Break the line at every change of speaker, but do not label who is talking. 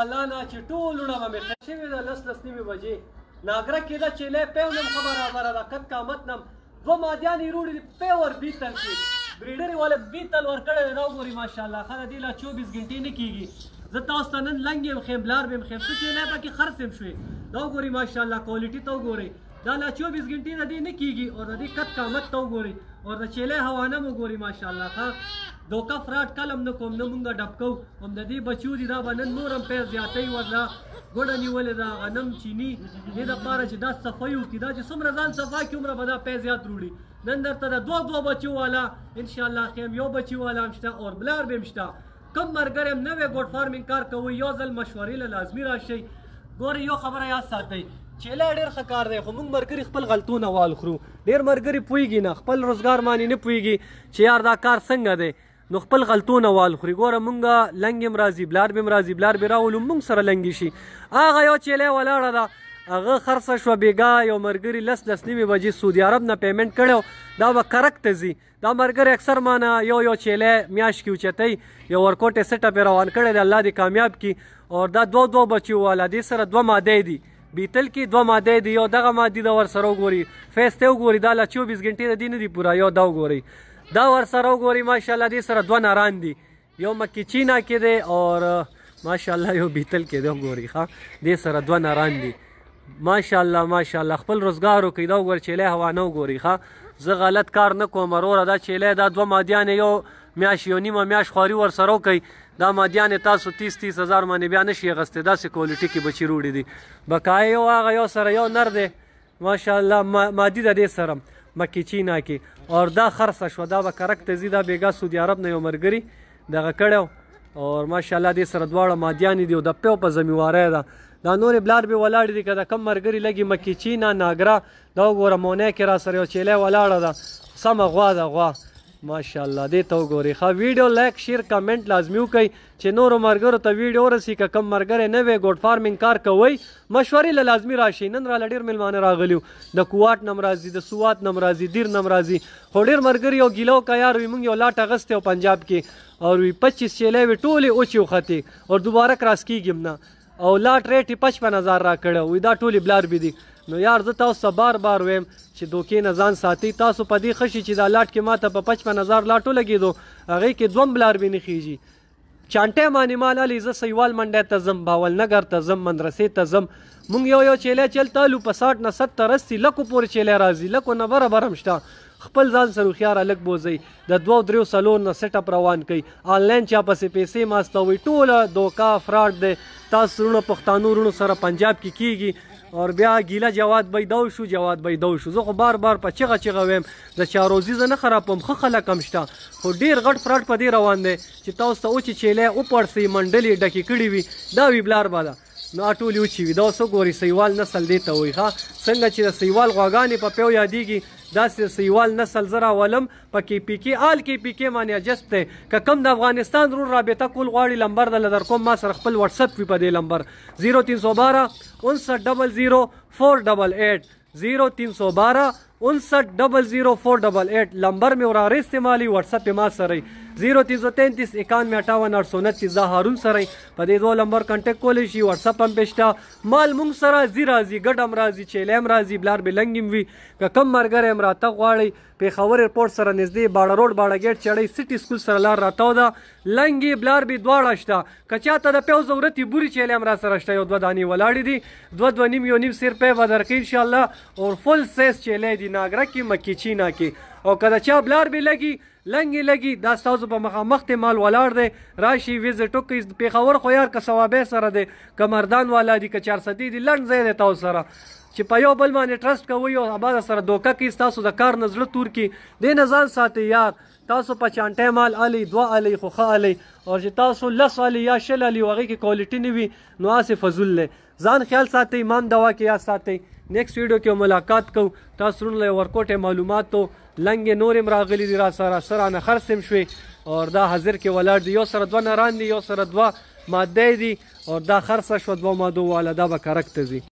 الله نه چې ټولونه به مې خیر شوي ده 10 نیمې بجې ناګره کېده چیلې پیو نم خبره ده کت قامت نم دوه مادیان یې روړي دي پی ور بیتل کې بریډر یې والا بیتل ورکړی دی دا وګورئ ماشاءالله ښه د دې لا 24 ګنټې نه کېږي زه تاسو ته نن لنګ یم ښیم بلار به یم ښیم څه چیلې پکې خرڅ یم شوې دا وګورئ ماشاءالله کوالټي ته وګورئ دا لا 24 ګنټې د دې نه کېږي او د دې کت قامت ته وګورئ او د چیلې حوانه م وګورئ ماشاءالله ښه دوکه فراډ کلم نه کوم نه مونږ ډب کوو هم د دې بچو دي دا به نن نور هم پیسې زیاتوي ورله ګوډه نیولې ده غنم چیني دې دپاره چې دا صفایي وکړي دا چې څومره ځان صفا کړي هومره به دا پیسې زیات روړي نن درته د دوه بچو والا انشاءالله خیم یو بچي والا هم شته او بلار به هم شته کم ملګری هم نوی ګوډ فارمینګ کار کوئ یو ځل مشورې له لازمي راشئ ګورئ یو خبره یاد ساتئ چیلې ډېر ښه کار دی خو موږ ملګري خپل غلطونه والخورو ډېر ملګري پوهېږي نه خپل روزګار باندې نه پوهېږي چې یار دا کار څنګه دی نو خپل غلطونه والخوري ګوره مونږ لنګ یم راځي بلار به م راځي بلار به راولو مونږ سره لنګې شي هغه یو چیلې ولاړه ده هغه خرڅه شوه بېګا یو ملګري 10 نیمې بجې سعودي عرب نه پیمنټ کړی دا به کرک ته ځي دا ملګری اکثر مانه یو چیلې میاشت کې اوچتئ یو ورکوټ یې سټه پې روان کړی دی الله دې کامیاب کړي او دا دوه بچي والا دې سره 2 مادې دي بیتل کې 2 مادې دي یو دغه مادي د ورسره وګورئ فیس ته وګورئ دا لا 24 ګنټې د دې نه دي پوره یو دا وګورئ دا ورسره وګورئ ماشاءالله دې سره 2 ناران دي یو مکې چینا کې دی اور ماشاءالله یو بیتل کې دی وګورئ ښه دې سره 2 ناران دي ماشاءالله خپل روزګار وکړئ دا وګورئ چیلې حوانه وګورئ ښه زه غلط کار نه کوم وروره دا چیلې دا 2 مادیان یو میاشت یو نیمه میاشت خواري ورسره وکئ دا مادیان تاسو 30 هزار باندې بیا نشي اخیستی داسې کوالټي کې بچي روړي دي بقایه یو هغه یو سره یو نر دی ماشاءالله مادي د دې سره مکې چینا کې اور دا خرڅه شوه دا به کرک ته ځي دا بېګا سعودي عرب نه یو ملګري دغه کړی اور ماشاءالله دې سره دواړه مادیانې دي او د پیو په ذمېوارۍ ده دا نورې بلار به ولاړې دي که د کم ملګري لګي مکې چینا ناګره دا وګوره مونی کې را سره یو چیلې ولاړه ده سمه غوا ده غوا ماشاءالله دې ته وګورئ ښه ویډیو لایک شیر کمنټ لازمي وکئ چې نورو ملګرو ته ویډیو ورسي که کم ملګری نوی ګوډ فارمینګ کار کوئ مشورې له لازمي راشئ نن راله ډېر میلمانه راغلي د کوواټ نم راځي د سوات نم راځي دیر نم راځي خو ډېر ملګري یو ګیله وکړه یار وي موږ یو لاټ اغوستی او پنجاب کې او وي 25 چیلې وي ټولې اوچې وختې او دوباره کراس کېږم نه او لاټ ریټ یې 55,000 راکړی وي دا ټولې بلار بي دي نو یار زه تاسو ته بار ویم چې دوکې نه ځان ساتئ تاسو په دې ښه شي چې دا لاټ کې ماته په 55,000 لاټ ولګېدو هغې کې 2 بلار بي نه خېږي چانټی باندې مال الي زه سیوال منډی ته ځم باولنګر ته ځم مدرسې ته ځم مونږ یو چیلې چلته الو په 60 نه 70 80 لکو پورې چیلې راځي لکو نه بره هم شته خپل ځان سره هوښیاره لږ بوځئ د 2-3 سلور نه سیټ اپ روان کوي آنلاین چا پسې پیسې ماستوئ ټوله دوکه فراډ دی تاسو وروڼو پښتانو وروڼو سره پنجاب کې کېږي اور بیا ګیله جواد به دو شو زه خو بار په چغه ویم د چا روزي زه نه خرابوم ښه خلک هم شته خو ډېر غټ فراډ په دې روان دی چې تاسو ته اوچې چیلې وپړسئ منډلې ډکې کړي وي دا وي بلار به ده نو ټولې وچې وي دا اوس وګورئ سیوال نسل دې ته وایي ښه څنګه چې د سیوال غواګانې په پیو یادېږي داسې سیوال نسل زه راولم په KPK آل KPK باندې اجست دی که کم د افغانستان رور رابطه کول غواړي لمبر دله در کوم ما سره خپل وټسپ وي په دې لمبر 0312 5900 488 0312 5900 488 لمبر مې وراره استعمالي وټسپ یې ما سره 0333 91 58 829 زه هارون سره په دې 2 لمبر کنټیکټ کولی شي وټسپ هم پې شته مال مونږ سره ځي راځي ګډ هم راځي چیلې هم راځي بلار به لنګ هم وي که کم ملګری هم راته غواړئ پېښور ایرپورټ سره نږدې باړه روډ باړه ګیټ چړئ سټي سکول سره لار راتاو ده لنګې بلار به دواړه شته که چاته د پیو ضرورت وي بورې چیلې هم را سره شته یو 2 دانې ولاړې دي 2 نیم یو نیم سیر پی به درکوي انشاءالله اور فل سیز چیلې دي ناګره کې مکې چینا کې او که د چا بلار به لګي لنګې لګي دا ستاسو په مخامخ ته مال ولاړ دی راشي ویزټ وکړئ پېښور خو یار که ثوابۍ سره دی که مردان والا دي که 400 دي لنډ ځای دی تاسو سره چې په یو بل باندې ټرسټ کوئ او ابا سره دوکه کوي ستاسو د کار نه زړه تور کړي دې نه ځان ساتئ یار تاسو په چانټی مال الئ 2 الئ خو ښه الئ او چې تاسو 10 الئ یا 6 الئ او هغې کې کوالټي نه وي نو هسې فضول دی ځان خیال ساتئ امام دوا کې یاد ساتئ نیکسټ ویډیو کې ملاقات کوو تاسو وروڼو له ورکوټې معلوماتو لنګې نور هم راغلي دي را سره نه خرڅ هم شوې اور دا حاضر کې ولاړ دي یو سره 2 نران دي یو سره 2 مادې دي اور دا خرڅه شوه 2 مادو والا دا به کرک ته ځي